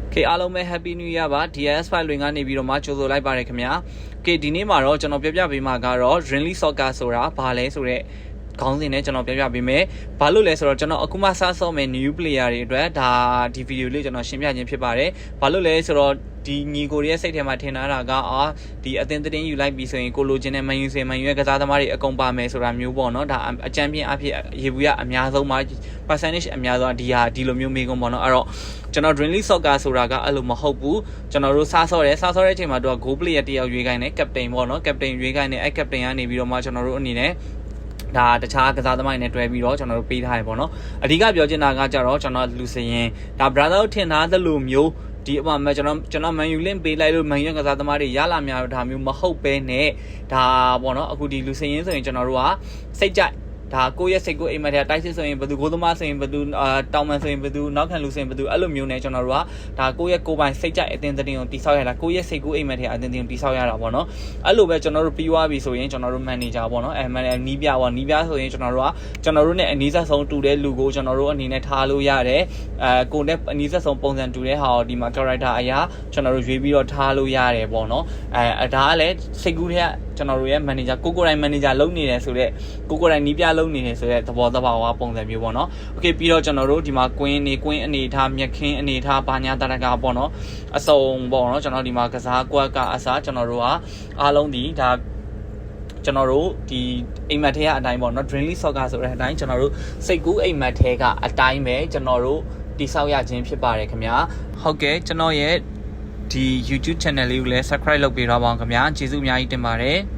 Okay အားလုံးပဲ Happy New Year ပါ DS5 လွင်ကနေပြီးတော့မှကြိုဆိုလိုက်ပါတယ်ခင်ဗျာ Okay ဒီနေ့မှာတော့ကျွန်တော်ပြပြပေးမှာကတော့ Renly Soccer ဆိုတာဘာလဲဆိုတော့ခေါင်းစဉ်နဲ့ကျွန်တော်ပြပြပေးမယ်ဘာလို့လဲဆိုတော့ကျွန်တော်အခုမှစဆော့မယ် new player တွေအတွက်ဒါဒီဗီဒီယိုလေးကျွန်တော်ရှင်းပြခြင်းဖြစ်ပါတယ်ဘာလို့လဲဆိုတော့ဒီညီကိုရဲ့စိတ်ထဲမှာထင်ထားတာကဒီအသင်းသတင်းယူလိုက်ပြီးဆိုရင်ကိုလိုချင်တဲ့မန်ယူစင်မန်ယူရဲ့ကစားသမားတွေအကုန်ပါမယ်ဆိုတာမျိုးပေါ့နော်ဒါအချမ်းပြင်းအဖြစ်ရေဘူးရအများဆုံးမှာ percentage အများဆုံးဒီလိုမျိုးမေးခွန်းပေါ့နော်အဲ့တော့ကျွန်တော် Renly Soccer ဆိုတာကအဲ့လိုမဟုတ်ဘူးကျွန်တော်တို့စဆော့တဲ့အချိန်မှာတော့ goal player တယောက်ရွေးခိုင်းတယ် captain ပေါ့နော် captain ရွေးခိုင်းတယ်အဲ့ captain ကနေပြီးတော့မှကျွန်တော်တို့အနေနဲ့ဒါတခြားကစားသမားတွေနဲ့တွဲပြီးတော့ကျွန်တော်တို့ပေးထားရပေါ့နော်အဓိကပြောချင်တာကကြတော့ကျွန်တော်လူစရင်ဒါ brother ထင်ထားသလိုမျိုးဒီအမှကျွန်တော်မန်ယူလင့်ပေးလိုက်လို့မန်ယူကစားသမားတွေရလာများဒါမျိုးမဟုတ်ပဲနဲ့ဒါပေါ့နော်အခုဒီလူစရင်ဆိုရင်ကျွန်တော်တို့ကစိတ်ကြိုက်ဒါကိုယ့်ရဲ့စိတ်ကိုအိမ်မက်ထဲတိုက်စစ်ဆိုရင်ဘယ်သူကိုသမားဆိုရင်ဘယ်သူတောင်မန်ဆိုရင်ဘယ်သူနောက်ခံလူဆိုရင်ဘယ်သူအဲ့လိုမျိုးနဲ့ကျွန်တော်တို့ကဒါကိုယ့်ရဲ့ကိုယ်ပိုင်စိတ်ကြိုက်အသင်းသတင်းကိုတိဆောက်ရတာကိုယ့်ရဲ့စိတ်ကိုအိမ်မက်ထဲအသင်းသတင်းကိုတိဆောက်ရတာပေါ့နော်အဲ့လိုပဲကျွန်တော်တို့ပြီးသွားပြီဆိုရင်ကျွန်တော်တို့ manager ပေါ့နော်နီးပြပေါ့နီးပြဆိုရင်ကျွန်တော်တို့နဲ့အနီးစပ်ဆုံးတူတဲ့လူကိုကျွန်တော်တို့အနေနဲ့ထားလို့ရတယ်ကိုနဲ့အနီးစပ်ဆုံးပုံစံတူတဲ့ဟာကိုဒီမှာ character အရာကျွန်တော်တို့ရွေးပြီးတော့ထားလို့ရတယ်ပေါ့နော်ဒါကလည်းစိတ်ကူးထဲကျွန်တော်တို့ရဲ့ manager ကိုယ်တိုင် manager လုပ်နေတယ်ဆိုတော့ကိုယ်တိုင်နီးပြလုပ်နေတယ်ဆိုတဲ့သဘောတဘာဝပုံစံမျိုးပေါ့နော်။ Okay ပြီးတော့ကျွန်တော်တို့ဒီမှာကွင်းအနေထားမြက်ခင်းအနေထားဘာညာတရကပေါ့နော်အစုံပေါ့နော်ကျွန်တော်ဒီမှာကစားကွက်ကအစားကျွန်တော်တို့ကအားလုံးဒီဒါကျွန်တော်တို့ဒီအိမ်မက်ထဲကအတိုင်းပေါ့နော် Renly Soccer ဆိုတဲ့အတိုင်းကျွန်တော်တို့စိတ်ကူးအိမ်မက်ထဲကအတိုင်းပဲကျွန်တော်တို့တိဆောက်ရခြင်းဖြစ်ပါတယ်ခင်ဗျာ။ဟုတ်ကဲ့ကျွန်တော်ရဲ့ဒီ YouTube channel လေးကိုလည်း subscribe လုပ်ပေးတော့ပါအောင်ခင်ဗျာကျေးဇူးအများကြီးတင်ပါတယ်။